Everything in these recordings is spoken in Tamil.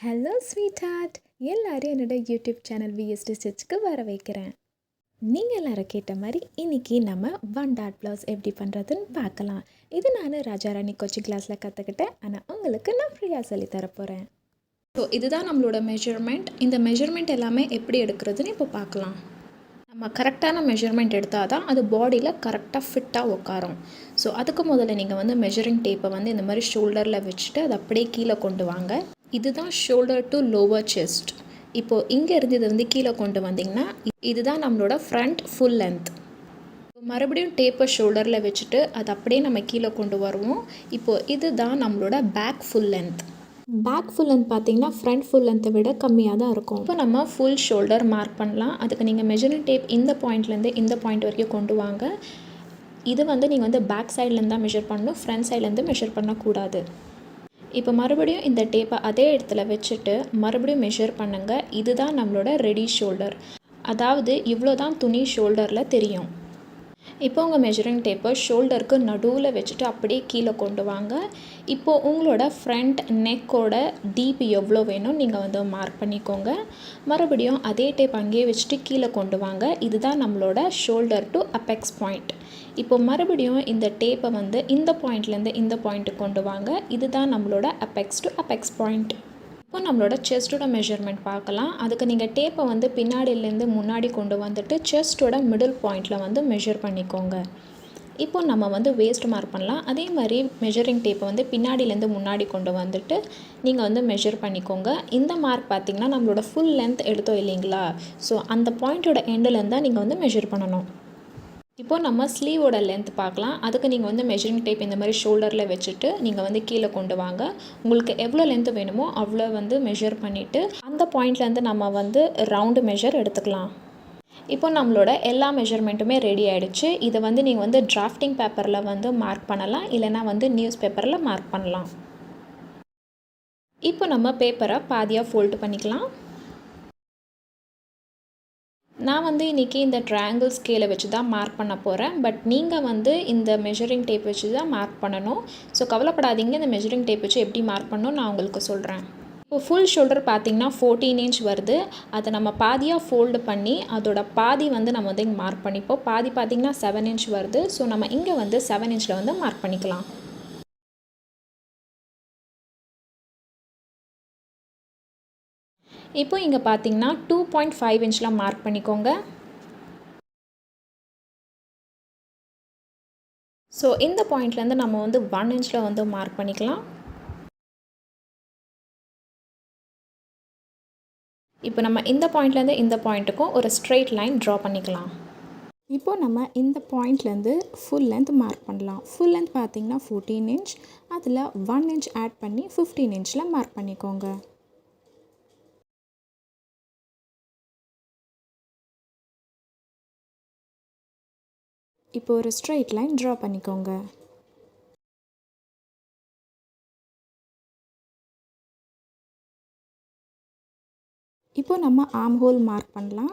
ஹலோ ஸ்வீட் ஹார்ட், எல்லாரும் என்னோட யூடியூப் சேனல் விஎஸ்டி ஸ்டிச்சுக்கு வர வைக்கிறேன். நீங்கள் எல்லாரும் கேட்ட மாதிரி இன்றைக்கி நம்ம ஒன் டாட் ப்ளவுஸ் எப்படி பண்ணுறதுன்னு பார்க்கலாம். இது நான் ராஜாராணி கோச்சிங் கிளாஸில் கற்றுக்கிட்டேன். ஆனால் உங்களுக்கு நான் ஃப்ரீயாக சொல்லித்தரப்போகிறேன். ஸோ இதுதான் நம்மளோட மெஷர்மெண்ட். இந்த மெஷர்மெண்ட் எல்லாமே எப்படி எடுக்கிறதுன்னு இப்போ பார்க்கலாம். நம்ம கரெக்டான மெஷர்மெண்ட் எடுத்தால் தான் அது பாடியில் கரெக்டாக ஃபிட்டாக உட்காரும். ஸோ அதுக்கு முதல்ல நீங்கள் வந்து மெஷரிங் டேப்பை வந்து இந்த மாதிரி ஷோல்டரில் வச்சுட்டு அதை அப்படியே கீழே கொண்டு வாங்க. இதுதான் ஷோல்டர் டு லோவர் செஸ்ட். இப்போது இங்கே இருந்து இதை வந்து கீழே கொண்டு வந்திங்கன்னா இதுதான் நம்மளோட ஃப்ரண்ட் ஃபுல் லென்த். மறுபடியும் டேப்பை ஷோல்டரில் வச்சுட்டு அதை அப்படியே நம்ம கீழே கொண்டு வருவோம். இப்போது இதுதான் நம்மளோட back full length. Back full length பார்த்திங்கன்னா ஃப்ரண்ட் ஃபுல் லென்த்தை விட கம்மியாக தான் இருக்கும். இப்போ நம்ம ஃபுல் ஷோல்டர் மார்க் பண்ணலாம். அதுக்கு நீங்கள் மெஷரிங் டேப் இந்த பாயிண்ட்லேருந்து இந்த பாயிண்ட் வரைக்கும் கொண்டு வாங்க. இது வந்து நீங்கள் வந்து பேக் சைட்லேருந்து தான் மெஷர் பண்ணணும், ஃப்ரண்ட் சைட்லேருந்து மெஷர் பண்ணக்கூடாது. இப்போ மறுபடியும் இந்த டேப்பை அதே இடத்துல வச்சுட்டு மறுபடியும் மெஷர் பண்ணுங்கள். இதுதான் நம்மளோட ரெடி ஷோல்டர். அதாவது இவ்வளோ தான் துணி ஷோல்டரில் தெரியும். இப்போ உங்கள் மெஷரிங் டேப்பை ஷோல்டருக்கு நடுவில் வச்சுட்டு அப்படியே கீழே கொண்டு வாங்க. இப்போது உங்களோட ஃப்ரண்ட் நெக்கோட டீப் எவ்வளோ வேணும் நீங்கள் வந்து மார்க் பண்ணிக்கோங்க. மறுபடியும் அதே டேப் அங்கேயே வச்சுட்டு கீழே கொண்டு வாங்க. இதுதான் நம்மளோட ஷோல்டர் டு அப்பெக்ஸ் பாயிண்ட். இப்போ மறுபடியும் இந்த டேப்பை வந்து இந்த பாயிண்ட்லேருந்து இந்த பாயிண்ட்டுக்கு கொண்டு வாங்க. இதுதான் நம்மளோட அப்பெக்ஸ் டு அப்பெக்ஸ் பாயிண்ட். இப்போ நம்மளோட செஸ்ட்டோட மெஷர்மெண்ட் பார்க்கலாம். அதுக்கு நீங்கள் டேப்பை வந்து பின்னாடியிலேருந்து முன்னாடி கொண்டு வந்துட்டு செஸ்ட்டோட மிடில் பாயிண்டில் வந்து மெஷர் பண்ணிக்கோங்க. இப்போ நம்ம வந்து வேஸ்ட் மார்க் பண்ணலாம். அதே மாதிரி மெஷரிங் டேப்பை வந்து பின்னாடியிலேருந்து முன்னாடி கொண்டு வந்துட்டு நீங்கள் வந்து மெஷர் பண்ணிக்கோங்க. இந்த மார்க் பார்த்திங்கன்னா நம்மளோட ஃபுல் லென்த் எடுத்தோம் இல்லைங்களா? ஸோ அந்த பாயிண்ட்டோட எண்டுலேருந்து தான் நீங்கள் வந்து மெஷர் பண்ணணும். இப்போது நம்ம ஸ்லீவோட லென்த் பார்க்கலாம். அதுக்கு நீங்கள் வந்து மெஷரிங் டேப் இந்த மாதிரி ஷோல்டரில் வச்சுட்டு நீங்கள் வந்து கீழே கொண்டு வாங்க. உங்களுக்கு எவ்வளோ லென்த்து வேணுமோ அவ்வளோ வந்து மெஷர் பண்ணிவிட்டு அந்த பாயிண்ட்லேருந்து நம்ம வந்து ரவுண்டு மெஷர் எடுத்துக்கலாம். இப்போ நம்மளோட எல்லா மெஷர்மெண்ட்டுமே ரெடி ஆகிடுச்சு. இதை வந்து நீங்கள் வந்து டிராஃப்டிங் பேப்பரில் வந்து மார்க் பண்ணலாம், இல்லைனா வந்து நியூஸ் பேப்பரில் மார்க் பண்ணலாம். இப்போ நம்ம பேப்பரை பாதியாக ஃபோல்டு பண்ணிக்கலாம். நான் வந்து இன்றைக்கி இந்த ட்ரையாங்கிள் ஸ்கேலை வச்சு தான் மார்க் பண்ண போகிறேன். பட் நீங்கள் வந்து இந்த மெஷரிங் டேப் வச்சு தான் மார்க் பண்ணணும். ஸோ கவலைப்படாதீங்க, இந்த மெஷரிங் டேப் வச்சு எப்படி மார்க் பண்ணணும் நான் உங்களுக்கு சொல்கிறேன். இப்போ ஃபுல் ஷோல்டர் பார்த்திங்கன்னா 14 இன்ச் வருது. அதை நம்ம பாதியாக ஃபோல்டு பண்ணி அதோட பாதி வந்து நம்ம வந்து இங்கே மார்க் பண்ணிப்போம். பாதி பார்த்திங்கன்னா 7 இன்ச் வருது. ஸோ நம்ம இங்கே வந்து 7 இன்ச்சில் வந்து மார்க் பண்ணிக்கலாம். இப்போ இங்கே பார்த்தீங்கன்னா 2.5 இன்ச்சில் மார்க் பண்ணிக்கோங்க. ஸோ இந்த பாயிண்ட்லேருந்து நம்ம வந்து 1 இன்ச்சில் வந்து மார்க் பண்ணிக்கலாம். இப்போ நம்ம இந்த பாயிண்ட்லேருந்து இந்த பாயிண்ட்டுக்கும் ஒரு ஸ்ட்ரெயிட் லைன் ட்ரா பண்ணிக்கலாம். இப்போ நம்ம இந்த பாயிண்ட்லேருந்து ஃபுல் லென்த் மார்க் பண்ணலாம். ஃபுல் லென்த் பார்த்திங்கன்னா 14 இன்ச். அதில் 1 இன்ச் ஆட் பண்ணி 15 இன்ச்சில் மார்க் பண்ணிக்கோங்க. இப்போ ஒரு ஸ்ட்ரெயிட் லைன் ட்ரா பண்ணிக்கோங்க. இப்போ நம்ம ஆர்ம் ஹோல் மார்க் பண்ணலாம்.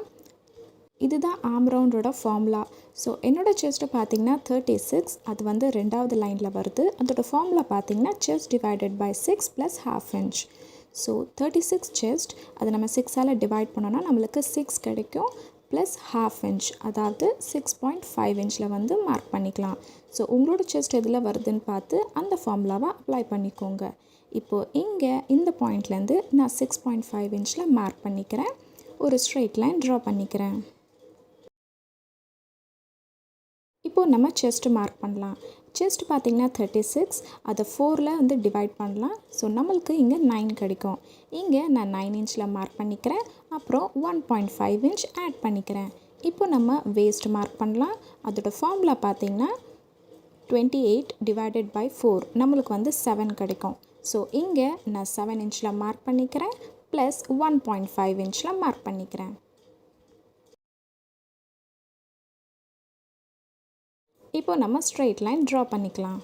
இதுதான் ஆர்ம் ரவுண்டோட ஃபார்முலா. ஸோ என்னோடய செஸ்ட்டை பார்த்திங்கன்னா 36, அது வந்து 2வது லைனில் வருது. அதோட ஃபார்முலா பார்த்திங்கன்னா chest divided by 6 + ½ inch. So 36 chest, அதை நம்ம 6ஆல் டிவைட் பண்ணோன்னா நம்மளுக்கு 6 கிடைக்கும் ப்ளஸ் ½ இன்ச், அதாவது 6.5 இன்ச்சில் வந்து மார்க் பண்ணிக்கலாம். ஸோ உங்களோட செஸ்ட் எதில் வருதுன்னு பார்த்து அந்த ஃபார்முலாவை அப்ளை பண்ணிக்கோங்க. இப்போது இங்கே இந்த பாயிண்ட்லேருந்து நான் 6.5 இன்ச்சில் மார்க் பண்ணிக்கிறேன். ஒரு ஸ்ட்ரெயிட் லைன் ட்ரா பண்ணிக்கிறேன். இப்போது நம்ம செஸ்ட் மார்க் பண்ணலாம். செஸ்ட் பார்த்திங்கன்னா 36, அதை 4ல் வந்து டிவைட் பண்ணலாம். ஸோ நம்மளுக்கு இங்கே 9 கிடைக்கும். இங்கே நான் 9 இன்ச்சில் மார்க் பண்ணிக்கிறேன். அப்புறம் 1.5 இன்ச் ஆட் பண்ணிக்கிறேன். இப்போ நம்ம வேஸ்ட் மார்க் பண்ணலாம். அதோட ஃபார்முலா பார்த்திங்கன்னா 28 டிவைடட் பை 4, நம்மளுக்கு வந்து 7 கிடைக்கும். ஸோ இங்கே நான் 7 இன்ச்சில் மார்க் பண்ணிக்கிறேன் ப்ளஸ் 1.5 இன்ச்சில் மார்க் பண்ணிக்கிறேன். இப்போ நம்ம ஸ்ட்ரெயிட் லைன் ட்ரா பண்ணிக்கலாம்.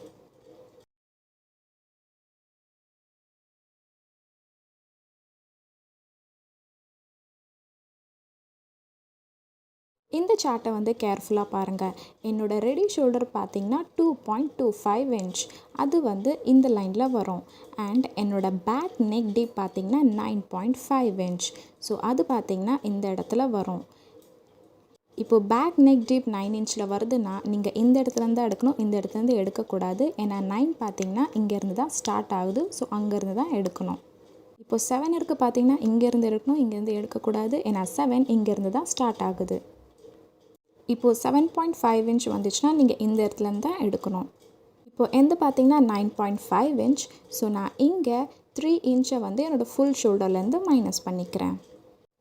இந்த சார்ட்டை வந்து கேர்ஃபுல்லாக பாருங்கள். என்னோடய ரெடி ஷோல்டர் பார்த்திங்கன்னா 2.25 இன்ச், அது வந்து இந்த லைனில் வரும். அண்ட் என்னோடய பேக் நெக் டீப் பார்த்திங்கன்னா 9.5 இன்ச். ஸோ அது பார்த்திங்கன்னா இந்த இடத்துல வரும். இப்போது பேக் நெக் டீப் 9 இன்ச்சில் வருதுன்னா நீங்கள் இந்த இடத்துலேருந்து தான் எடுக்கணும், இந்த இடத்துலேருந்து எடுக்கக்கூடாது. ஏன்னா 9 பார்த்திங்கன்னா இங்கேருந்து தான் ஸ்டார்ட் ஆகுது. ஸோ அங்கேருந்து தான் எடுக்கணும். இப்போ 7 இருக்குது பார்த்திங்கன்னா இங்கேருந்து எடுக்கணும், இங்கேருந்து எடுக்கக்கூடாது. ஏன்னா 7 இங்கேருந்து தான் ஸ்டார்ட் ஆகுது. இப்போது 7.5 இன்ச் வந்துச்சுன்னா நீங்கள் இந்த இடத்துலேருந்து தான் எடுக்கணும். இப்போது எந்த பார்த்திங்கன்னா 9.5 இன்ச். ஸோ நான் இங்கே 3 இன்ச்சை வந்து என்னோடய ஃபுல் ஷோல்டர்லேருந்து மைனஸ் பண்ணிக்கிறேன்.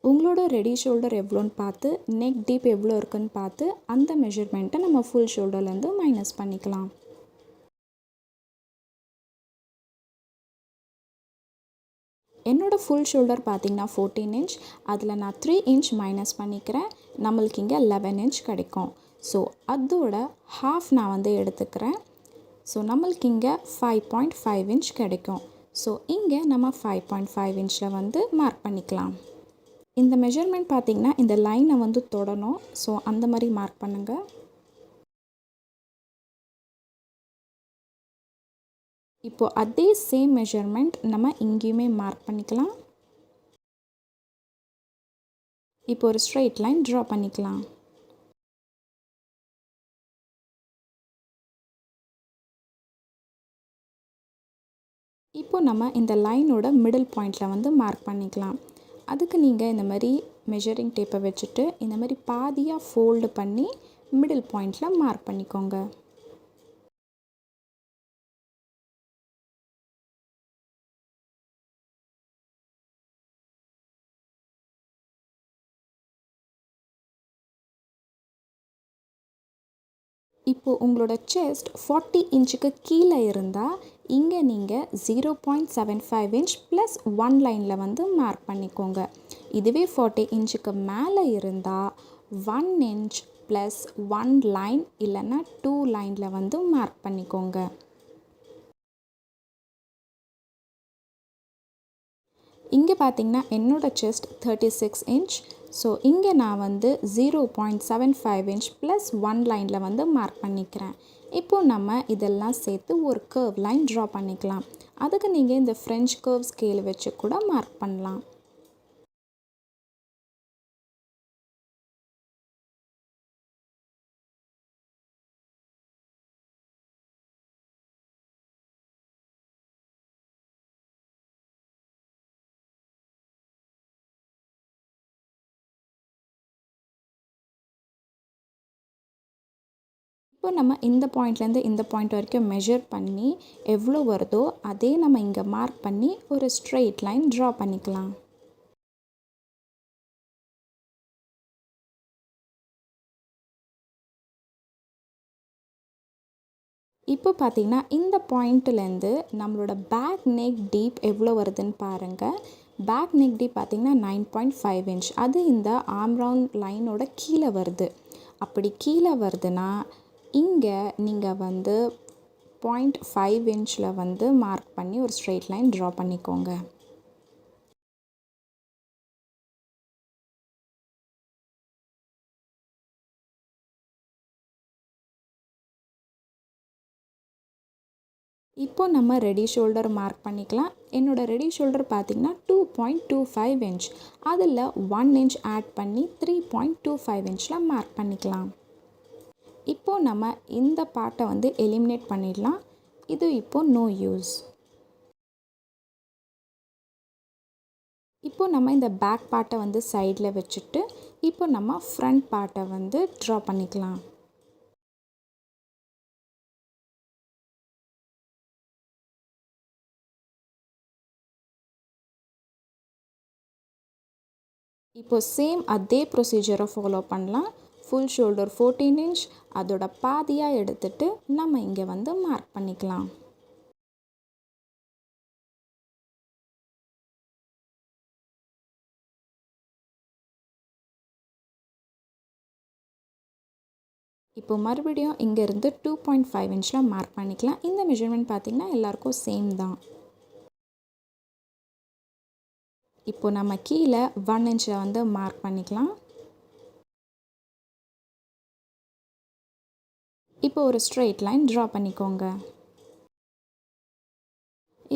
உங்களோட ரெடி ஷோல்டர் எவ்வளோன்னு பார்த்து, நெக் டீப் எவ்வளோ இருக்குன்னு பார்த்து அந்த மெஷர்மெண்ட்டை நம்ம ஃபுல் ஷோல்டர்லேருந்து மைனஸ் பண்ணிக்கலாம். என்னோடய ஃபுல் ஷோல்டர் பார்த்திங்கன்னா 14 இன்ச். அதில் நான் 3 இன்ச் மைனஸ் பண்ணிக்கிறேன். நம்மளுக்கு இங்கே 11 இன்ச் கிடைக்கும். ஸோ அதோட ஹாஃப் நான் வந்து எடுத்துக்கிறேன். ஸோ நம்மளுக்கு இங்கே 5.5 இன்ச் கிடைக்கும். ஸோ இங்கே நம்ம 5.5 இன்ச்சில் வந்து மார்க் பண்ணிக்கலாம். இந்த மெஷர்மெண்ட் பார்த்திங்கன்னா இந்த லைனை வந்து தொடணும். ஸோ அந்த மாதிரி மார்க் பண்ணுங்கள். இப்போது அதே சேம் மெஷர்மெண்ட் நம்ம இங்கேயுமே மார்க் பண்ணிக்கலாம். இப்போ ஒரு ஸ்ட்ரெயிட் லைன் ட்ரா பண்ணிக்கலாம். இப்போ நம்ம இந்த லைனோட மிடில் பாயிண்டில் வந்து மார்க் பண்ணிக்கலாம். அதுக்கு நீங்கள் இந்த மாதிரி மெஷரிங் டேப்பை வச்சுட்டு இந்த மாதிரி பாதியாக ஃபோல்டு பண்ணி மிடில் பாயிண்டில் மார்க் பண்ணிக்கோங்க. இப்போது உங்களோட செஸ்ட் 40 இன்ச்சுக்கு கீழே இருந்தால் இங்கே நீங்கள் 0.75 இன்ச் ப்ளஸ் 1 லைனில் வந்து மார்க் பண்ணிக்கோங்க. இதுவே 40 இன்ச்சுக்கு மேலே இருந்தால் 1 இன்ச் ப்ளஸ் 1 லைன் இல்லைன்னா 2 லைனில் வந்து மார்க் பண்ணிக்கோங்க. இங்கே பார்த்திங்கன்னா என்னோடய செஸ்ட் 36 இன்ச். ஸோ இங்கே நான் வந்து 0.75 இன்ச் ப்ளஸ் 1 லைனில் வந்து மார்க் பண்ணிக்கிறேன். இப்போது நம்ம இதெல்லாம் சேர்த்து ஒரு கர்வ் லைன் ட்ரா பண்ணிக்கலாம். அதுக்கு நீங்கள் இந்த ஃப்ரெஞ்ச் கர்வ் ஸ்கேல் வச்சு கூட மார்க் பண்ணலாம். இப்போ நம்ம இந்த பாயிண்ட்லேருந்து இந்த பாயிண்ட் வரைக்கும் மெஷர் பண்ணி எவ்வளோ வருதோ அதே நம்ம இங்கே மார்க் பண்ணி ஒரு ஸ்ட்ரெயிட் லைன் ட்ரா பண்ணிக்கலாம். இப்போ பார்த்தீங்கன்னா இந்த பாயிண்ட்லேருந்து நம்மளோட பேக் நெக் டீப் எவ்வளோ வருதுன்னு பாருங்கள். பேக் நெக் டீப் பார்த்திங்கன்னா 9.5 இன்ச். அது இந்த ஆர்ம் ரவுண்ட் லைனோட கீழே வருது. அப்படி கீழே வருதுன்னா இங்கே நீங்கள் வந்து 0.5 இன்ச்சில் வந்து மார்க் பண்ணி ஒரு ஸ்ட்ரெயிட் லைன் ட்ரா பண்ணிக்கோங்க. இப்போ நம்ம ரெடி ஷோல்டர் மார்க் பண்ணிக்கலாம். என்னோடய ரெடி ஷோல்டர் பார்த்திங்கன்னா 2.25 இன்ச். அதில் 1 இன்ச் ஆட் பண்ணி 3.25 இன்ச்சில் மார்க் பண்ணிக்கலாம். இப்போது நம்ம இந்த பார்ட்டை வந்து எலிமினேட் பண்ணிடலாம். இது இப்போது நோ யூஸ். இப்போ நம்ம இந்த பேக் பார்ட்டை வந்து சைடில் வச்சுட்டு இப்போ நம்ம ஃப்ரண்ட் பார்ட்டை வந்து ட்ரா பண்ணிக்கலாம். இப்போ சேம் அதே ப்ரொசீஜரை ஃபாலோ பண்ணலாம். ஃபுல் ஷோல்டர் 14 இன்ச், அதோட பாதியாக எடுத்துட்டு நம்ம இங்கே வந்து மார்க் பண்ணிக்கலாம். இப்போ மறுபடியும் இங்கேருந்து 2.5 இன்ச்சில் மார்க் பண்ணிக்கலாம். இந்த மெஷர்மெண்ட் பார்த்திங்கன்னா எல்லாருக்கும் சேம் தான். இப்போ நம்ம கீழே 1 இன்ச்சில் வந்து மார்க் பண்ணிக்கலாம். இப்போ ஒரு ஸ்ட்ரெயிட் லைன் ட்ரா பண்ணிக்கோங்க.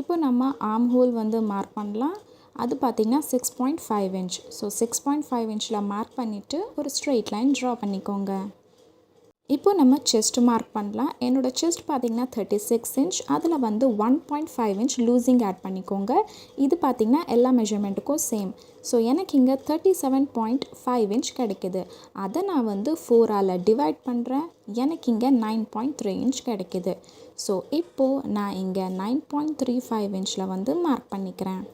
இப்போ நம்ம ஆர்ம் ஹோல் வந்து மார்க் பண்ணலாம். அது பார்த்திங்கன்னா 6.5 இன்ச். ஸோ 6.5 இன்ச்சில் மார்க் பண்ணிவிட்டு ஒரு ஸ்ட்ரெயிட் லைன் ட்ரா பண்ணிக்கோங்க. இப்போ நம்ம செஸ்ட் மார்க் பண்ணலாம். என்னோடய செஸ்ட் பார்த்திங்கன்னா 36 இன்ச். அதில் வந்து 1.5 இன்ச் லூசிங் ஆட் பண்ணிக்கோங்க. இது பார்த்திங்கன்னா எல்லா மெஷர்மெண்ட்டுக்கும் சேம். ஸோ எனக்கு இங்கே 37.5 இன்ச் கிடைக்கிது. அதை நான் வந்து 4ஆல் டிவைட் பண்ணுறேன். எனக்கு இங்கே 9.3 இன்ச் கிடைக்கிது. ஸோ இப்போது நான் இங்கே 9.35 இன்ச்சில் வந்து மார்க் பண்ணிக்கிறேன்.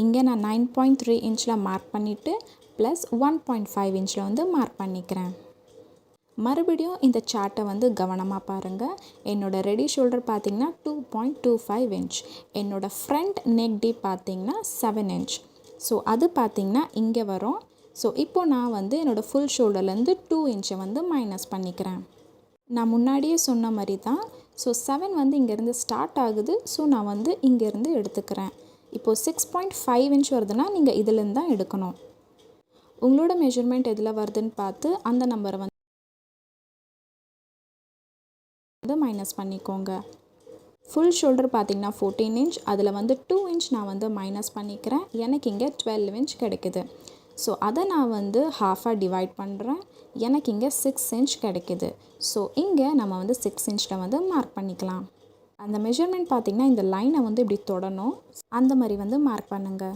இங்கே நான் 9.3 இன்ச்சில் மார்க் பண்ணிவிட்டு ப்ளஸ் 1.5 இன்ச்சில் வந்து மார்க் பண்ணிக்கிறேன். மறுபடியும் இந்த சார்ட்டை வந்து கவனமாக பாருங்கள். என்னோடய ரெடி ஷோல்டர் பார்த்திங்கன்னா 2.25 இன்ச். என்னோடய ஃப்ரண்ட் நெக் டீப் பார்த்திங்கன்னா 7 இன்ச். ஸோ அது பார்த்திங்கன்னா இங்கே வரும். ஸோ இப்போது நான் வந்து என்னோடய ஃபுல் ஷோல்டர்லேருந்து 2 இன்ச்சை வந்து மைனஸ் பண்ணிக்கிறேன். நான் முன்னாடியே சொன்ன மாதிரி தான். ஸோ 7 வந்து இங்கேருந்து ஸ்டார்ட் ஆகுது. ஸோ நான் வந்து இங்கேருந்து எடுத்துக்கிறேன். இப்போது 6.5 இன்ச் வருதுன்னா நீங்கள் இதிலேருந்து தான் எடுக்கணும். உங்களோட மெஷர்மெண்ட் எதில் வருதுன்னு பார்த்து அந்த நம்பரை வந்து மைனஸ் பண்ணிக்கோங்க. ஃபுல் ஷோல்டர் பார்த்திங்கன்னா 14 இன்ச். அதில் வந்து 2 இன்ச் நான் வந்து மைனஸ் பண்ணிக்கிறேன். எனக்கு இங்கே 12 இன்ச் கிடைக்குது. ஸோ அதை நான் வந்து ஹாஃபாக டிவைட் பண்ணுறேன். எனக்கு இங்கே 6 இன்ச் கிடைக்குது. ஸோ இங்கே நம்ம வந்து 6 இன்ச்சில் வந்து மார்க் பண்ணிக்கலாம். அந்த மெஷர்மெண்ட் பார்த்திங்கன்னா இந்த லைனை வந்து இப்படி தொடணும். அந்த மாதிரி வந்து மார்க் பண்ணுங்கள்.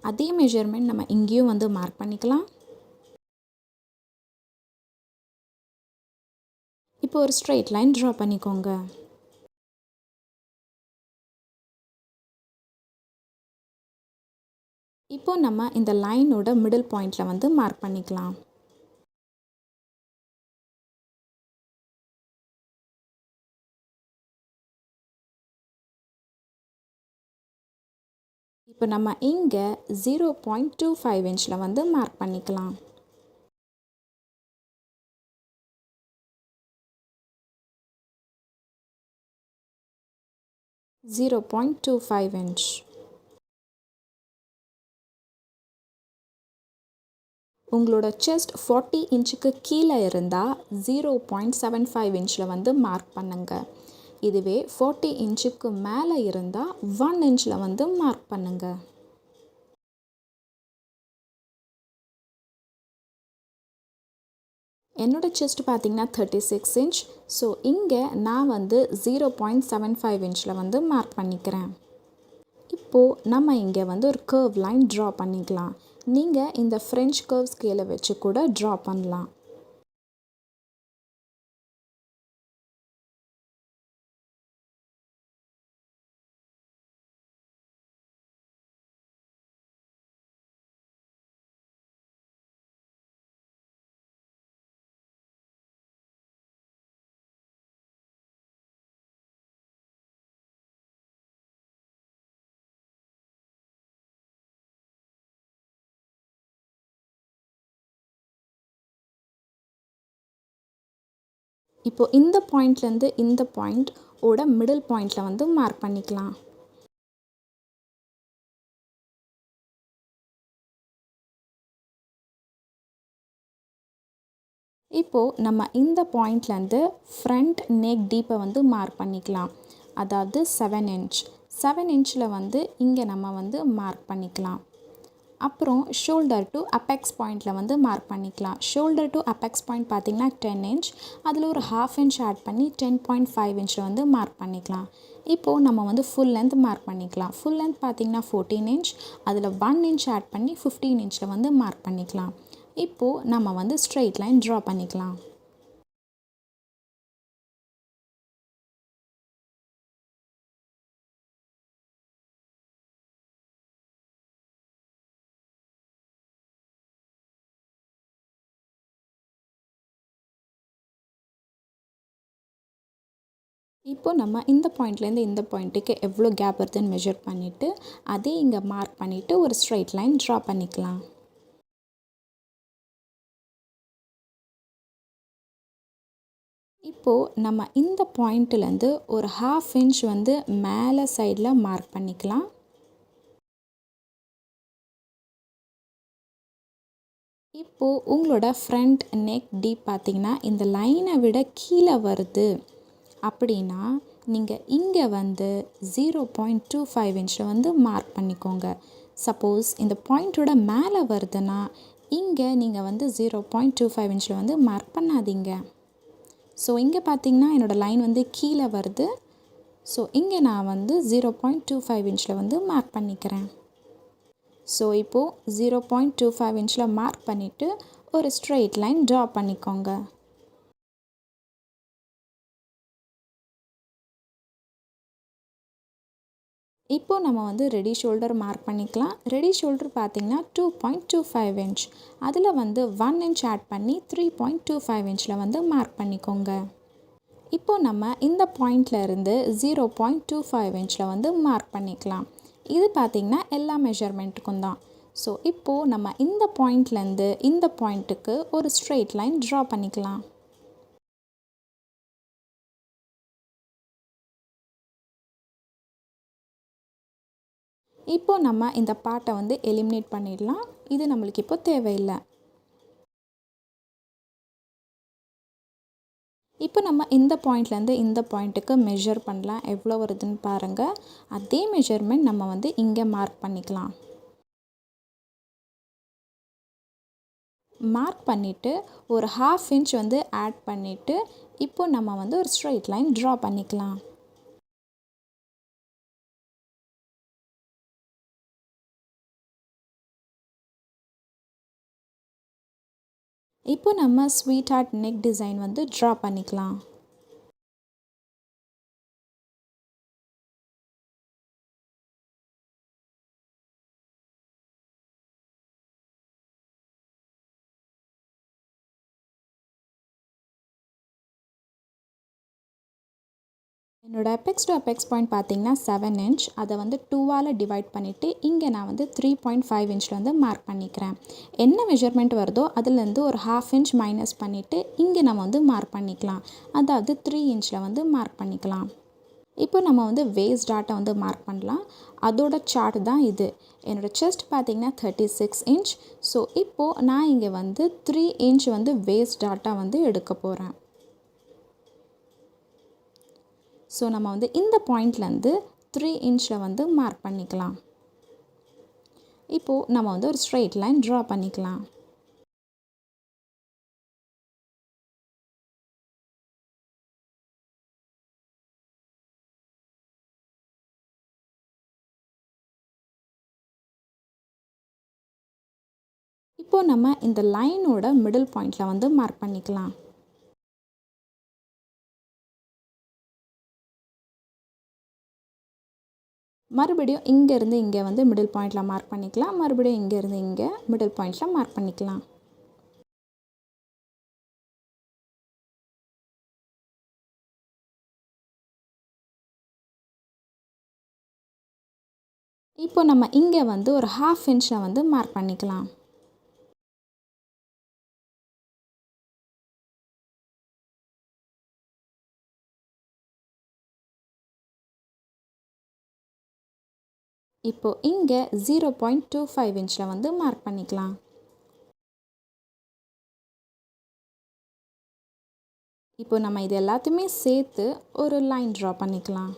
அதே மெஷர்மெண்ட் நம்ம இங்கேயும் வந்து மார்க் பண்ணிக்கலாம். இப்போ ஒரு ஸ்ட்ரெயிட் லைன் ட்ரா பண்ணிக்கோங்க. இப்போ நம்ம இந்த லைனோட மிடில் பாயிண்டில் வந்து மார்க் பண்ணிக்கலாம். இப்போ நம்ம இங்கே 0.25 இன்ச்சில் வந்து மார்க் பண்ணிக்கலாம். .25 இன்ச். உங்களோட செஸ்ட் 40 இன்ச்சுக்கு கீழே இருந்தால் 0.75 இன்ச்சில் வந்து மார்க் பண்ணுங்கள். இதுவே 40 இன்ச்சுக்கு மேலே இருந்தால் 1 இன்ச்சில் வந்து மார்க் பண்ணுங்கள். என்னோடய செஸ்ட் பார்த்திங்கன்னா 36 இன்ச். ஸோ இங்கே நான் வந்து 0.75 இன்ச்சில் வந்து மார்க் பண்ணிக்கிறேன். இப்போது நம்ம இங்கே வந்து ஒரு கர்வ் லைன் ட்ரா பண்ணிக்கலாம். நீங்கள் இந்த ஃப்ரெஞ்ச் கர்வ் ஸ்கேலை வச்சு கூட ட்ரா பண்ணலாம். இப்போது இந்த பாயிண்ட்லேருந்து இந்த பாயிண்ட் ஓட மிடில் பாயிண்டில் வந்து மார்க் பண்ணிக்கலாம். இப்போது நம்ம இந்த பாயிண்ட்லேருந்து ஃப்ரண்ட் நெக் டீப்பை வந்து மார்க் பண்ணிக்கலாம். அதாவது 7 இன்ச். 7 இன்ச்சில் வந்து இங்கே நம்ம வந்து மார்க் பண்ணிக்கலாம். அப்புறம் ஷோல்டர் டு அப்பெக்ஸ் பாயிண்டில் வந்து மார்க் பண்ணிக்கலாம். ஷோல்டர் டு அப்பெக்ஸ் பாயிண்ட் பார்த்திங்கன்னா 10 இன்ச். அதில் ஒரு ½ இன்ச் ஆட் பண்ணி 10.5 இன்ச்சில் வந்து மார்க் பண்ணிக்கலாம். இப்போது நம்ம வந்து ஃபுல் லென்த் மார்க் பண்ணிக்கலாம். ஃபுல் லென்த் பார்த்திங்கன்னா 14 இன்ச். அதில் 1 இன்ச் ஆட் பண்ணி 15 இன்ச்சில் வந்து மார்க் பண்ணிக்கலாம். இப்போது நம்ம வந்து ஸ்ட்ரெயிட் லைன் ட்ரா பண்ணிக்கலாம். இப்போ நம்ம இந்த பாயிண்ட்லேருந்து இந்த பாயிண்ட்டுக்கு எவ்வளோ கேப் வருதுன்னு மெஷர் பண்ணிவிட்டு அதே இங்கே மார்க் பண்ணிவிட்டு ஒரு ஸ்ட்ரெயிட் லைன் ட்ரா பண்ணிக்கலாம். இப்போது நம்ம இந்த பாயிண்ட்லேருந்து ஒரு 1/2 இன்ச் வந்து மேலே சைடில் மார்க் பண்ணிக்கலாம். இப்போது உங்களோட ஃப்ரண்ட் நெக் டீப் பார்த்திங்கன்னா இந்த லைனை விட கீழே வருது அப்படின்னா நீங்கள் இங்கே வந்து 0.25 இன்ச்சில் வந்து மார்க் பண்ணிக்கோங்க. சப்போஸ் இந்த பாயிண்ட்டோட மேலே வருதுன்னா இங்கே நீங்கள் வந்து 0.25 இன்ச்சில் வந்து மார்க் பண்ணாதீங்க. ஸோ இங்கே பார்த்திங்கன்னா என்னோடய லைன் வந்து கீழே வருது. ஸோ இங்கே நான் வந்து 0.25 இன்ச்சில் வந்து மார்க் பண்ணிக்கிறேன். ஸோ இப்போது 0.25 இன்ச்சில் மார்க் பண்ணிவிட்டு ஒரு ஸ்ட்ரெயிட் லைன் ட்ரா பண்ணிக்கோங்க. இப்போது நம்ம வந்து ரெடி ஷோல்டர் மார்க் பண்ணிக்கலாம். ரெடி ஷோல்டர் பார்த்திங்கன்னா 2.25 இன்ச், அதில் வந்து 1 இன்ச் ஆட் பண்ணி 3.25 இன்ச்சில் வந்து மார்க் பண்ணிக்கோங்க. இப்போது நம்ம இந்த பாயிண்டில் இருந்து 0.25 இன்ச்சில் வந்து மார்க் பண்ணிக்கலாம். இது பார்த்திங்கன்னா எல்லா மெஷர்மெண்ட்டுக்கும் தான். ஸோ இப்போது நம்ம இந்த பாயிண்ட்லேருந்து இந்த பாயிண்ட்டுக்கு ஒரு ஸ்ட்ரெயிட் லைன் ட்ரா பண்ணிக்கலாம். இப்போது நம்ம இந்த பார்ட்டை வந்து எலிமினேட் பண்ணிடலாம். இது நம்மளுக்கு இப்போ தேவையில்லை. இப்போ நம்ம இந்த பாயிண்ட்லேருந்து இந்த பாயிண்ட்டுக்கு மெஷர் பண்ணலாம், எவ்வளோ வருதுன்னு பாருங்கள். அதே மெஷர்மெண்ட் நம்ம வந்து இங்கே மார்க் பண்ணிக்கலாம். மார்க் பண்ணிவிட்டு ஒரு 1/2 இன்ச் வந்து ஆட் பண்ணிவிட்டு இப்போது நம்ம வந்து ஒரு ஸ்ட்ரெயிட் லைன் ட்ரா பண்ணிக்கலாம். இப்போ நம்ம ஸ்வீட் ஹார்ட் நெக் டிசைன் வந்து ட்ரா பண்ணிக்கலாம். என்னோடய அபெக்ஸ் டு அபெக்ஸ் பாயிண்ட் பார்த்திங்கன்னா 7 இன்ச். அதை வந்து 2ஆல் டிவைட் பண்ணிவிட்டு இங்கே நான் வந்து 3.5 இன்ச்சில் வந்து மார்க் பண்ணிக்கிறேன். என்ன மெஷர்மெண்ட் வருதோ அதுலேருந்து ஒரு 1/2 இன்ச் மைனஸ் பண்ணிவிட்டு இங்கே நம்ம வந்து மார்க் பண்ணிக்கலாம். அதாவது 3 இன்ச்சில் வந்து மார்க் பண்ணிக்கலாம். இப்போ நம்ம வந்து வேஸ்ட் டாட்டை வந்து மார்க் பண்ணலாம். அதோட சார்ட் தான் இது. என்னோடய செஸ்ட் பார்த்திங்கன்னா 36 இன்ச். ஸோ இப்போது நான் இங்கே வந்து 3 இன்ச் வந்து வேஸ்ட் டாட்டா வந்து எடுக்க போகிறேன். ஸோ நம்ம வந்து இந்த பாயிண்ட்லேருந்து 3 இன்ச்சில் வந்து மார்க் பண்ணிக்கலாம். இப்போது நம்ம வந்து ஒரு ஸ்ட்ரெயிட் லைன் ட்ரா பண்ணிக்கலாம். இப்போது நம்ம இந்த லைனோட மிடில் பாயிண்டில் வந்து மார்க் பண்ணிக்கலாம். மறுபடியும் இங்கேருந்து இங்கே வந்து மிடில் பாயிண்டில் மார்க் பண்ணிக்கலாம். மறுபடியும் இங்கேருந்து இங்கே மிடில் பாயிண்டில் மார்க் பண்ணிக்கலாம். இப்போ நம்ம இங்கே வந்து ஒரு 1/2 இன்ச்சில் வந்து மார்க் பண்ணிக்கலாம். இப்போது இங்கே 0.25 இன்ச்சில் வந்து மார்க் பண்ணிக்கலாம். இப்போ நம்ம இது எல்லாத்தையுமே சேர்த்து ஒரு லைன் ட்ரா பண்ணிக்கலாம்.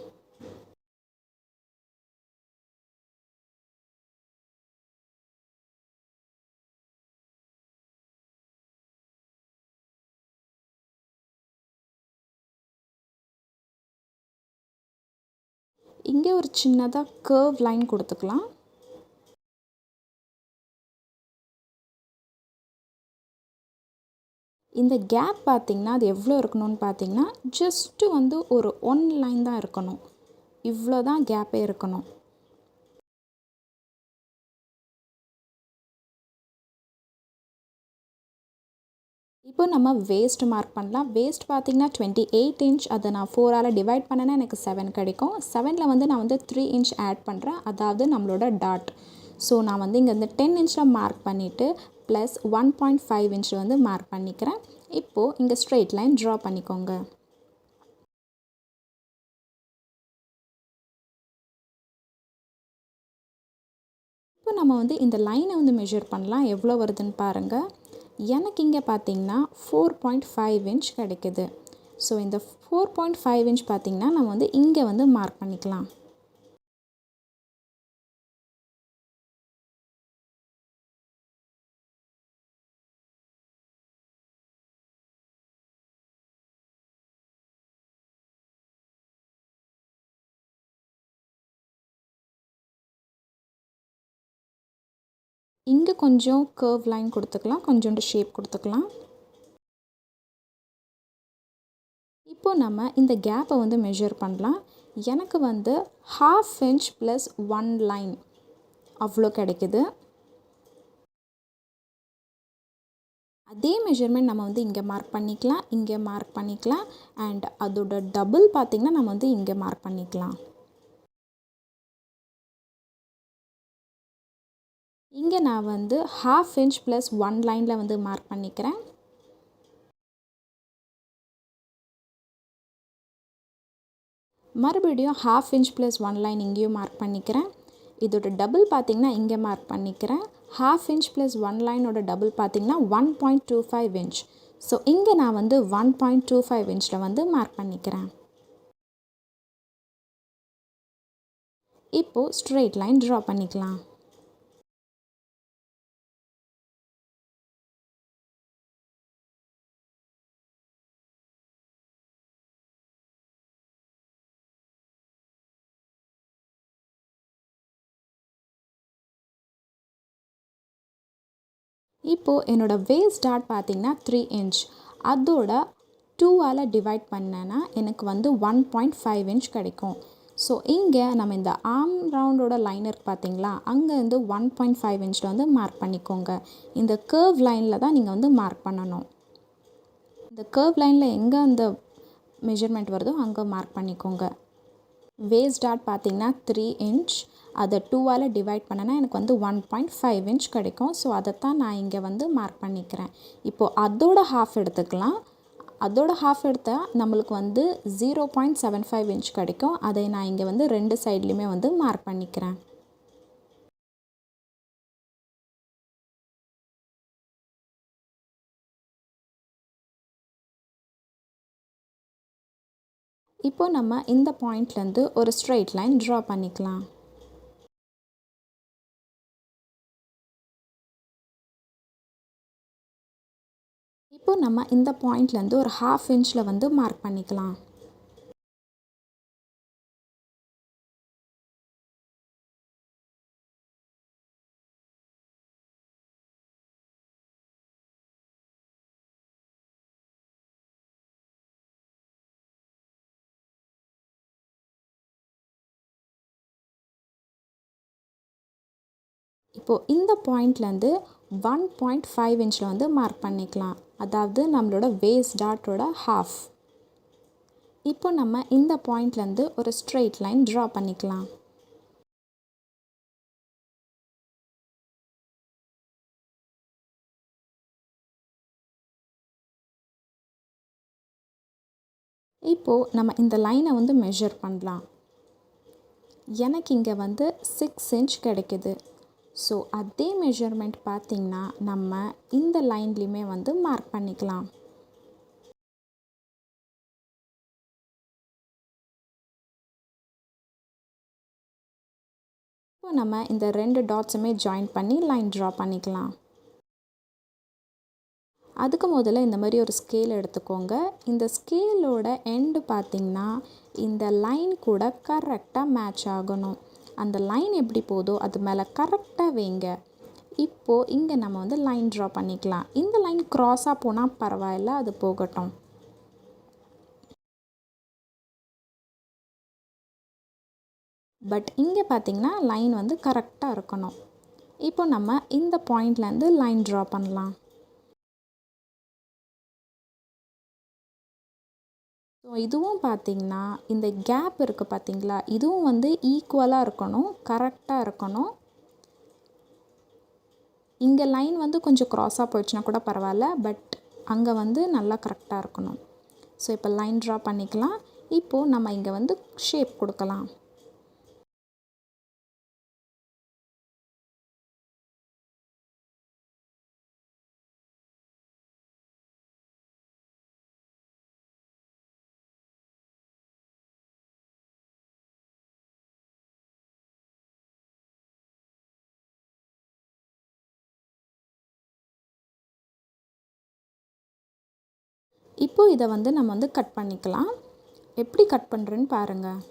இங்கே ஒரு சின்னதாக கர்வ் லைன் கொடுத்துக்கலாம். இந்த கேப் பார்த்திங்கன்னா அது எவ்வளோ இருக்கணும்னு பார்த்திங்கன்னா ஜஸ்ட்டு வந்து ஒரு 1 லைன் தான் இருக்கணும். இவ்வளோ தான் கேப்பே இருக்கணும். இப்போ நம்ம வேஸ்ட் மார்க் பண்ணலாம். வேஸ்ட் பார்த்திங்கன்னா 28 இன்ச். அதை நான் 4ஆல் டிவைட் பண்ணேன்னா எனக்கு 7 கிடைக்கும். 7ல் வந்து நான் வந்து 3 இன்ச் ஆட் பண்ணுறேன், அதாவது நம்மளோட டாட். ஸோ நான் வந்து இங்கே வந்து 10 இன்ச்சில் மார்க் பண்ணிவிட்டு ப்ளஸ் 1.5 இன்ச் வந்து மார்க் பண்ணிக்கிறேன். இப்போது இங்கே ஸ்ட்ரெயிட் லைன் ட்ரா பண்ணிக்கோங்க. இப்போ நம்ம வந்து இந்த லைனை வந்து மெஷர் பண்ணலாம், எவ்வளோ வருதுன்னு பாருங்கள். எனக்கு இங்கே பார்த்தீங்கன்னா 4.5 இன்ச் கிடைக்குது. ஸோ இந்த 4.5 இன்ச் பார்த்திங்கன்னா நம்ம வந்து இங்கே வந்து மார்க் பண்ணிக்கலாம். இங்கே கொஞ்சம் கர்வ் லைன் கொடுத்துக்கலாம், கொஞ்சோண்டு ஷேப் கொடுத்துக்கலாம். இப்போ நம்ம இந்த கேப்பை வந்து மெஷர் பண்ணலாம். எனக்கு வந்து 1/2 இன்ச் ப்ளஸ் 1 லைன் அவ்வளோ கிடைக்குது. அதே மெஷர்மெண்ட் நம்ம வந்து இங்கே மார்க் பண்ணிக்கலாம், இங்கே மார்க் பண்ணிக்கலாம். அண்ட் அதோட டபுள் பார்த்திங்கன்னா நம்ம வந்து இங்கே மார்க் பண்ணிக்கலாம். இங்கே நான் வந்து 1/2 இன்ச் ப்ளஸ் 1 லைனில் வந்து மார்க் பண்ணிக்கிறேன். மறுபடியும் 1/2 இன்ச் ப்ளஸ் 1 லைன் இங்கேயும் மார்க் பண்ணிக்கிறேன். இதோட டபுள் பார்த்திங்கன்னா இங்கே மார்க் பண்ணிக்கிறேன். 1/2 இன்ச் ப்ளஸ் 1 லைனோட டபுள் பார்த்திங்கன்னா 1.25 இன்ச். ஸோ இங்கே நான் வந்து 1.25 இன்ச்சில் வந்து மார்க் பண்ணிக்கிறேன். இப்போது ஸ்ட்ரெயிட் லைன் ட்ரா பண்ணிக்கலாம். இப்போது என்னோடய வேஸ்ட் டாட் பார்த்திங்கன்னா 3 இன்ச். அதோட 2ஆல் டிவைட் பண்ணேன்னா எனக்கு வந்து 1.5 இன்ச் கிடைக்கும். ஸோ இங்கே நம்ம இந்த ஆர்ம் ரவுண்டோட லைன் இருக்குது பார்த்திங்களா, அங்கேருந்து 1.5 இன்ச்சில் வந்து மார்க் பண்ணிக்கோங்க. இந்த கர்வ் லைனில் தான் நீங்கள் வந்து மார்க் பண்ணணும். இந்த கர்வ் லைனில் எங்கே அந்த மெஷர்மெண்ட் வருதோ அங்கே மார்க் பண்ணிக்கோங்க. வேஸ்ட் டாட் பார்த்திங்கன்னா 3 இன்ச். அதை 2ஆல் டிவைட் பண்ணனா எனக்கு வந்து 1.5 இன்ச் கிடைக்கும். ஸோ அதைத்தான் நான் இங்கே வந்து மார்க் பண்ணிக்கிறேன். இப்போது அதோட ஹாஃப் எடுத்துக்கலாம். அதோட ஹாஃப் எடுத்தால் நம்மளுக்கு வந்து 0.75 இன்ச் கிடைக்கும். அதை நான் இங்கே வந்து 2 சைட்லேயுமே வந்து மார்க் பண்ணிக்கிறேன். இப்போ நம்ம இந்த பாயிண்ட்லேருந்து ஒரு ஸ்ட்ரெயிட் லைன் ட்ரா பண்ணிக்கலாம். இப்போ நம்ம இந்த பாயிண்ட்லேருந்து ஒரு 1/2 இன்ச்சில் வந்து மார்க் பண்ணிக்கலாம். இப்போது இந்த பாயிண்ட்லேருந்து 1.5 இன்ச்சில் வந்து மார்க் பண்ணிக்கலாம். அதாவது நம்மளோட வேஸ்ட் டாட்டோட ஹாஃப். இப்போ நம்ம இந்த பாயிண்ட்லேருந்து ஒரு ஸ்ட்ரெயிட் லைன் ட்ரா பண்ணிக்கலாம். இப்போது நம்ம இந்த லைனை வந்து மெஷர் பண்ணலாம். எனக்கு இங்கே வந்து 6 இன்ச் கிடைக்குது. ஸோ அதே மெஷர்மெண்ட் பார்த்திங்கன்னா நம்ம இந்த லைன்லேயுமே வந்து மார்க் பண்ணிக்கலாம். இப்போ நம்ம இந்த 2 டாட்ஸுமே ஜாயின் பண்ணி லைன் ட்ரா பண்ணிக்கலாம். அதுக்கு முதல்ல இந்த மாதிரி ஒரு ஸ்கேல் எடுத்துக்கோங்க. இந்த ஸ்கேலோட எண்டு பார்த்திங்கன்னா இந்த லைன் கூட கரெக்டாக மேட்ச் ஆகணும். அந்த லைன் எப்படி போதோ அது மேலே கரெக்டாக வைங்க. இப்போது இங்கே நம்ம வந்து லைன் ட்ரா பண்ணிக்கலாம். இந்த லைன் க்ராஸாக போனால் பரவாயில்ல, அது போகட்டும். பட் இங்கே பார்த்திங்கன்னா லைன் வந்து கரெக்டாக இருக்கணும். இப்போ நம்ம இந்த பாயிண்ட்லேருந்து லைன் ட்ரா பண்ணலாம். ஸோ இதுவும் பார்த்திங்கன்னா இந்த கேப் இருக்குது பார்த்திங்களா, இதுவும் வந்து ஈக்குவலாக இருக்கணும், கரெக்டாக இருக்கணும். இங்கே லைன் வந்து கொஞ்சம் க்ராஸாக போயிடுச்சுன்னா கூட பரவாயில்ல, பட் அங்கே வந்து நல்லா கரெக்டாக இருக்கணும். ஸோ இப்போ லைன் ட்ரா பண்ணிக்கலாம். இப்போது நம்ம இங்கே வந்து ஷேப் கொடுக்கலாம். இப்போ இதை வந்து நம்ம வந்து கட் பண்ணிக்கலாம். எப்படி கட் பண்ணுறேன்னு பாருங்கள்.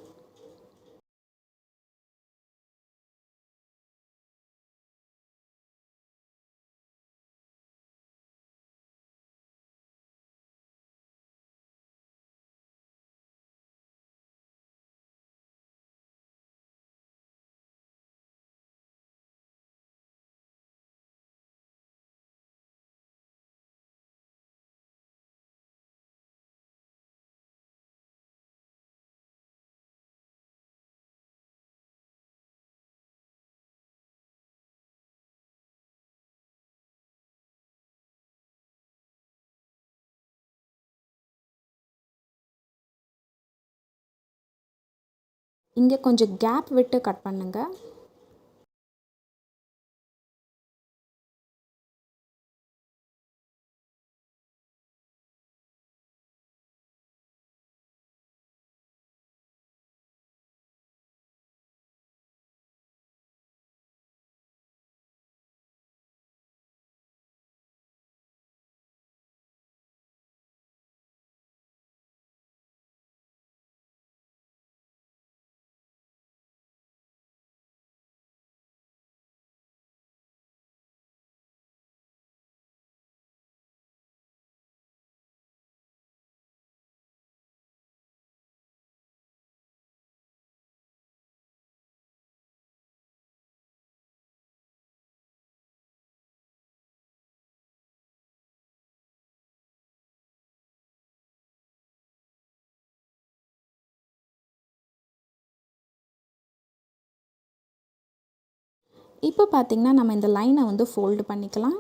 இங்கே கொஞ்சம் கேப் விட்டு கட் பண்ணுங்கள். இப்போ பார்த்திங்கன்னா நம்ம இந்த லைனை வந்து ஃபோல்டு பண்ணிக்கலாம்.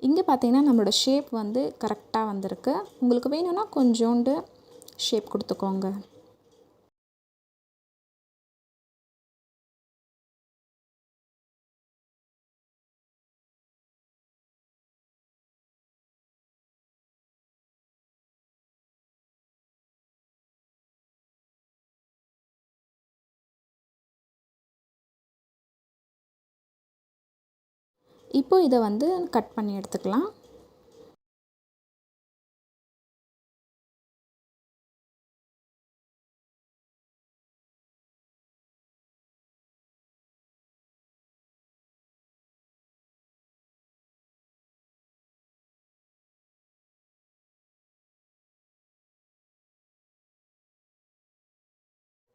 இங்கே பார்த்தீங்கன்னா நம்மளோட ஷேப் வந்து கரெக்டாக வந்திருக்கு. உங்களுக்கு வேணும்னா கொஞ்சோண்டு ஷேப் கொடுத்துக்கோங்க. இப்போ இதை வந்து கட் பண்ணி எடுத்துக்கலாம்.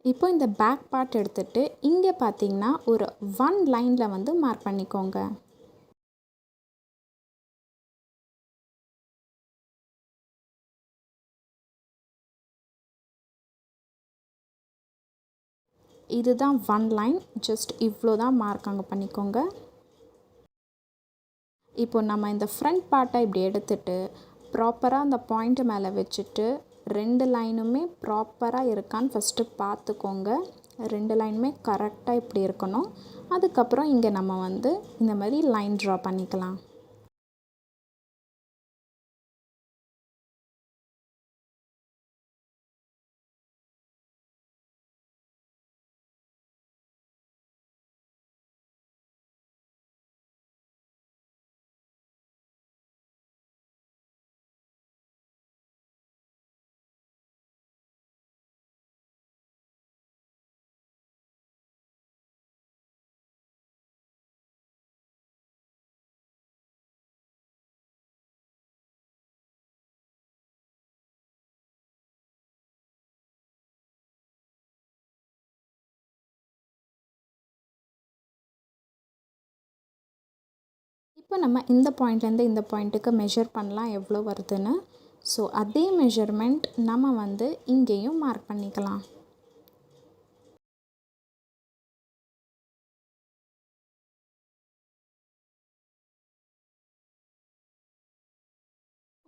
இப்போ இந்த பேக் பார்ட் எடுத்துகிட்டு இங்கே பார்த்தீங்கன்னா ஒரு 1 லைனில் வந்து மார்க் பண்ணிக்கோங்க. இதுதான் 1 லைன். ஜஸ்ட் இவ்வளோ தான் மார்க் அங்கே பண்ணிக்கோங்க. இப்போ நம்ம இந்த ஃப்ரண்ட் பார்ட்டை இப்படி எடுத்துட்டு ப்ராப்பராக அந்த பாயிண்ட் மேலே வச்சுட்டு 2 லைனுமே ப்ராப்பராக இருக்கான்னு ஃபஸ்ட்டு பார்த்துக்கோங்க. 2 லைனுமே கரெக்டாக இப்படி இருக்கணும். அதுக்கப்புறம் இங்கே நம்ம வந்து இந்த மாதிரி லைன் ட்ரா பண்ணிக்கலாம். இப்போ நம்ம இந்த பாயிண்ட்லேருந்து இந்த பாயிண்ட்டுக்கு மெஷர் பண்ணலாம் எவ்வளோ வருதுன்னு. ஸோ அதே மெஷர்மெண்ட் நம்ம வந்து இங்கேயும் மார்க் பண்ணிக்கலாம்.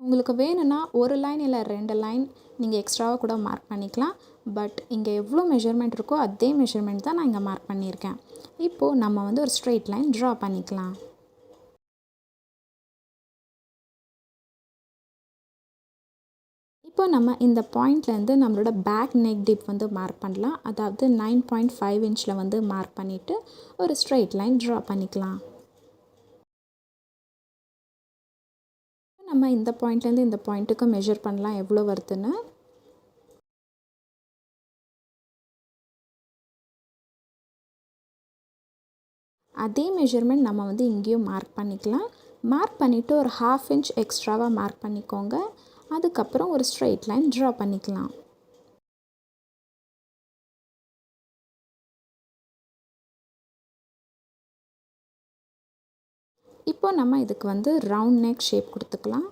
உங்களுக்கு வேணும்னா ஒரு லைன் இல்லை 2 லைன் நீங்கள் எக்ஸ்ட்ராவாக கூட மார்க் பண்ணிக்கலாம். பட் இங்கே எவ்வளோ மெஷர்மெண்ட் இருக்கோ அதே மெஷர்மெண்ட் தான் நான் இங்கே மார்க் பண்ணியிருக்கேன். இப்போது நம்ம வந்து ஒரு ஸ்ட்ரெயிட் லைன் ட்ரா பண்ணிக்கலாம். இப்போ நம்ம இந்த பாயிண்ட்லேருந்து நம்மளோட பேக் நெக் டிப் வந்து மார்க் பண்ணலாம். அதாவது 9.5 இன்ச்சில் வந்து மார்க் பண்ணிவிட்டு ஒரு ஸ்ட்ரெயிட் லைன் ட்ரா பண்ணிக்கலாம். நம்ம இந்த பாயிண்ட்லேருந்து இந்த பாயிண்ட்டுக்கு மெஷர் பண்ணலாம் எவ்வளோ வருதுன்னு. அதே மெஷர்மெண்ட் நம்ம வந்து இங்கேயும் மார்க் பண்ணிக்கலாம். மார்க் பண்ணிவிட்டு ஒரு 1/2 இன்ச் எக்ஸ்ட்ராவாக மார்க் பண்ணிக்கோங்க. அதுக்கப்புறம் ஒரு ஸ்ட்ரெயிட் லைன் ட்ரா பண்ணிக்கலாம். இப்போ நம்ம இதுக்கு வந்து ரவுண்ட் நெக் ஷேப் கொடுத்துக்கலாம்.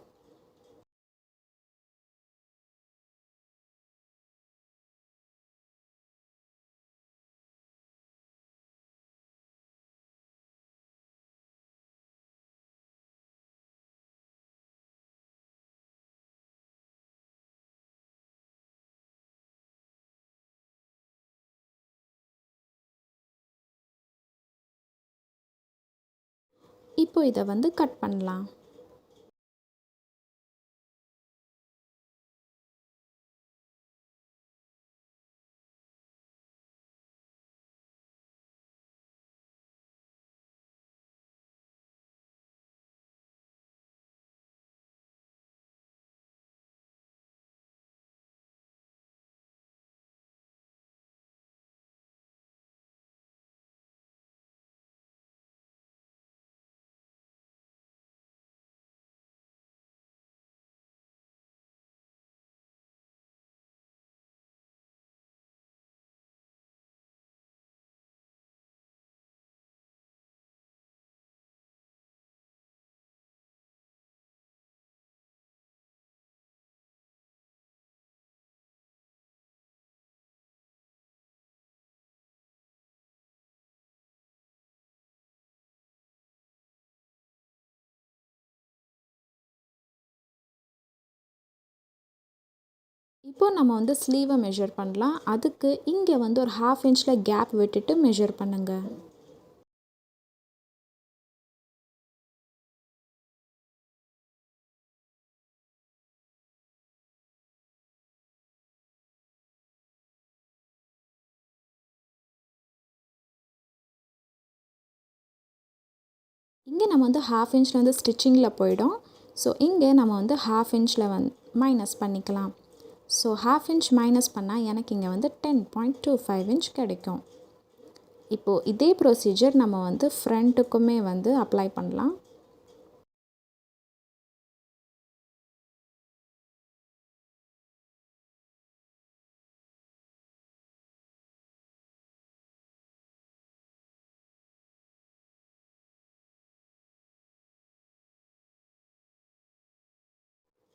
இப்போ இதை வந்து கட் பண்ணலாம். இப்போ நம்ம வந்து ஸ்லீவை மெஷர் பண்ணலாம். அதுக்கு இங்கே வந்து ஒரு 1/2 இன்ச்சில் கேப் விட்டுட்டு மெஷர் பண்ணுங்கள். இங்கே நம்ம வந்து 1/2 இன்ச்சில் வந்து ஸ்டிச்சிங்கில் போயிடும். ஸோ இங்கே நம்ம வந்து 1/2 இன்ச்சில் மைனஸ் பண்ணிக்கலாம். ஸோ 1/2 இன்ச் மைனஸ் பண்ணால் எனக்கு இங்கே வந்து 10.25 இன்ச் கிடைக்கும். இப்போது இதே ப்ரொசீஜர் நம்ம வந்து ஃப்ரண்ட்டுக்குமே வந்து அப்ளை பண்ணலாம்.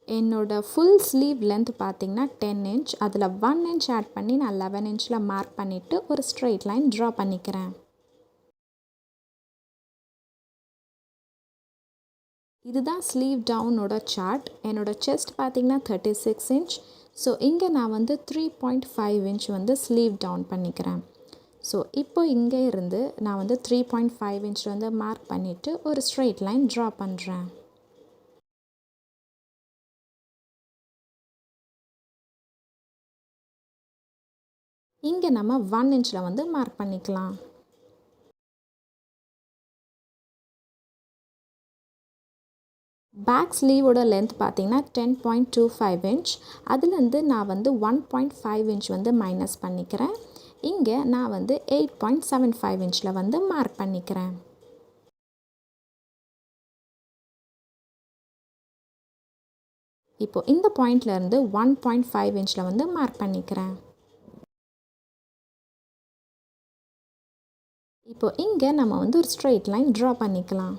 என்னோடய ஃபுல் ஸ்லீவ் லென்த் பார்த்திங்கன்னா 10 இன்ச். அதில் 1 இன்ச் ஆட் பண்ணி நான் 11 இன்ச்சில் மார்க் பண்ணிவிட்டு ஒரு ஸ்ட்ரெயிட் லைன் ட்ரா பண்ணிக்கிறேன். இதுதான் ஸ்லீவ் டவுனோட சார்ட். என்னோடய செஸ்ட் பார்த்திங்கன்னா 36 இன்ச். ஸோ இங்கே நான் வந்து 3.5 இன்ச் வந்து ஸ்லீவ் டவுன் பண்ணிக்கிறேன். ஸோ இப்போ இங்கே இருந்து நான் வந்து 3.5 இன்ச் வந்து மார்க் பண்ணிவிட்டு ஒரு ஸ்ட்ரெயிட் லைன் ட்ரா பண்ணுறேன். இங்கே நம்ம 1 இன்ச்சில் வந்து மார்க் பண்ணிக்கலாம். பேக் ஸ்லீவோட லென்த் பார்த்திங்கன்னா 10.25 இன்ச். அதுலேருந்து நான் வந்து 1.5 இன்ச் வந்து மைனஸ் பண்ணிக்கிறேன். இங்கே நான் வந்து 8.75 இன்ச்சில் வந்து மார்க் பண்ணிக்கிறேன். இப்போது இந்த பாயிண்ட்லேருந்து 1.5 இன்ச்சில் வந்து மார்க் பண்ணிக்கிறேன். இப்போ இங்கே நம்ம வந்து ஒரு ஸ்ட்ரெயிட் லைன் ட்ரா பண்ணிக்கலாம்.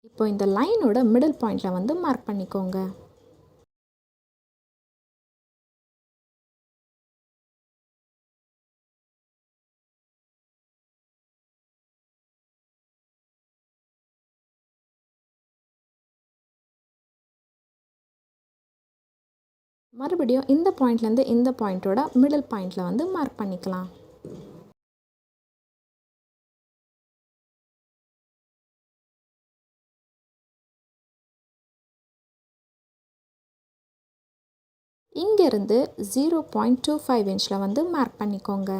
இப்போ இந்த லைனோட மிடில் பாயிண்டில் வந்து மார்க் பண்ணிக்கோங்க. மறுபடியும் இந்த பாயிண்ட்லேருந்து இந்த பாயிண்ட்டோட மிடில் பாயிண்டில் வந்து மார்க் பண்ணிக்கலாம். இங்கேருந்து 0.25 இன்ச்சில் வந்து மார்க் பண்ணிக்கோங்க.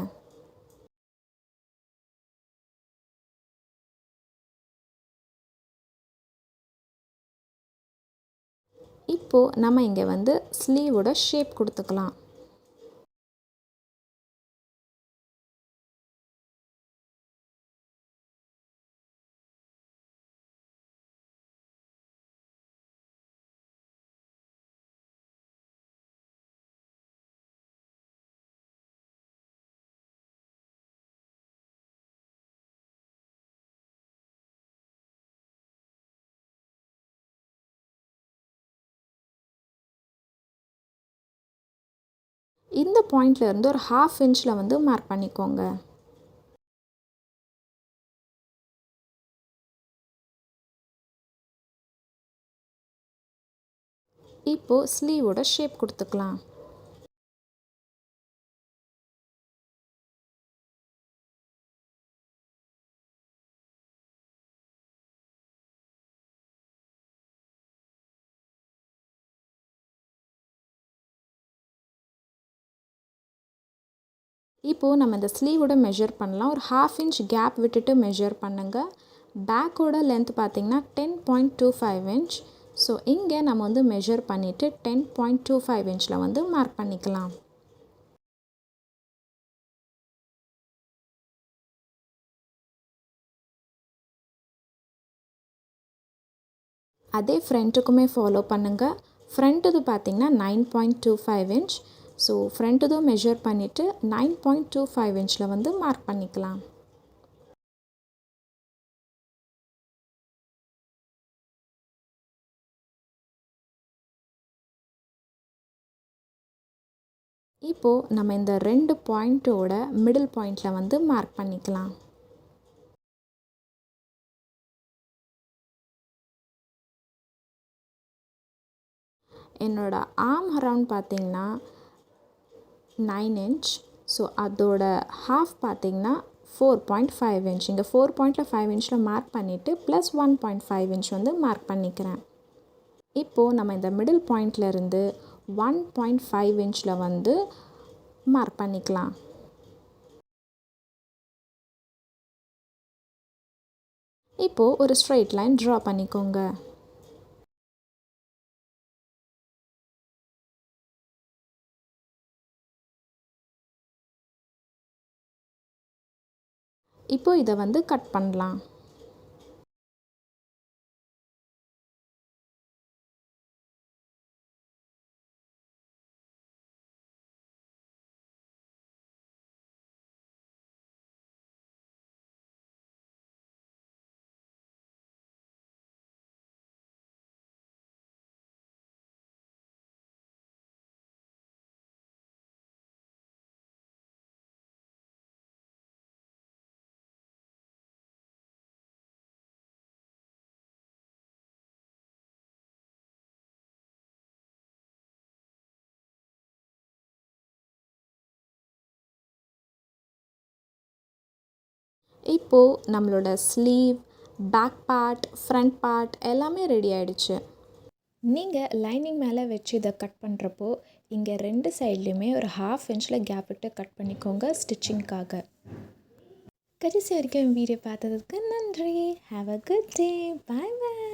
இப்போது நம்ம இங்கே வந்து ஸ்லீவோட ஷேப் கொடுத்துக்கலாம். இந்த பாயிண்ட்ல இருந்து ஒரு 1/2 இன்ச்சில் வந்து மார்க் பண்ணிக்கோங்க. இப்போது ஸ்லீவோட ஷேப் கொடுத்துக்கலாம். இப்போது நம்ம இந்த ஸ்லீவோட மெஷர் பண்ணலாம். ஒரு 1/2 இன்ச் கேப் விட்டுட்டு மெஷர் பண்ணுங்கள். பேக்கோட லென்த் பார்த்திங்கன்னா 10.25 இன்ச். ஸோ இங்கே நம்ம வந்து மெஷர் பண்ணிவிட்டு 10.25 இன்ச்சில் வந்து மார்க் பண்ணிக்கலாம். அதே ஃப்ரண்ட்டுக்குமே ஃபாலோ பண்ணுங்கள். ஃப்ரண்ட்டுது பார்த்திங்கன்னா 9.25 இன்ச். ஸோ ஃப்ரண்ட்டுதும் மெஷர் பண்ணிவிட்டு 9.25 இன்ச்சில் வந்து மார்க் பண்ணிக்கலாம். இப்போது நம்ம இந்த 2 பாயிண்ட்டோட மிடில் பாயிண்டில் வந்து மார்க் பண்ணிக்கலாம். என்னோடய ஆர்ம் அரவுண்ட் பார்த்திங்கன்னா 9 இன்ச். ஸோ அதோட ஹாஃப் பார்த்திங்கன்னா 4.5 இன்ச். இங்கே 4.5 இன்ச்சில் மார்க் பண்ணிவிட்டு ப்ளஸ் 1.5 இன்ச் வந்து மார்க் பண்ணிக்கிறேன். இப்போது நம்ம இந்த மிடில் பாயிண்ட்லேருந்து 1.5 இன்ச்சில் வந்து மார்க் பண்ணிக்கலாம். இப்போது ஒரு ஸ்ட்ரெயிட் லைன் ட்ரா பண்ணிக்கோங்க. இப்போது இதை வந்து கட் பண்ணலாம். இப்போது நம்மளோட sleeve, back part, front part எல்லாமே ரெடி ஆகிடுச்சு. நீங்கள் லைனிங் மேலே வச்சு இதை கட் பண்ணுறப்போ இங்கே 2 சைட்லேயுமே ஒரு 1/2 இன்ச்சில் கேப் விட்டு கட் பண்ணிக்கோங்க ஸ்டிச்சிங்க்காக. கடைசி வரைக்கும் வீடியோ பார்த்ததுக்கு நன்றி. Have a good day. Bye bye.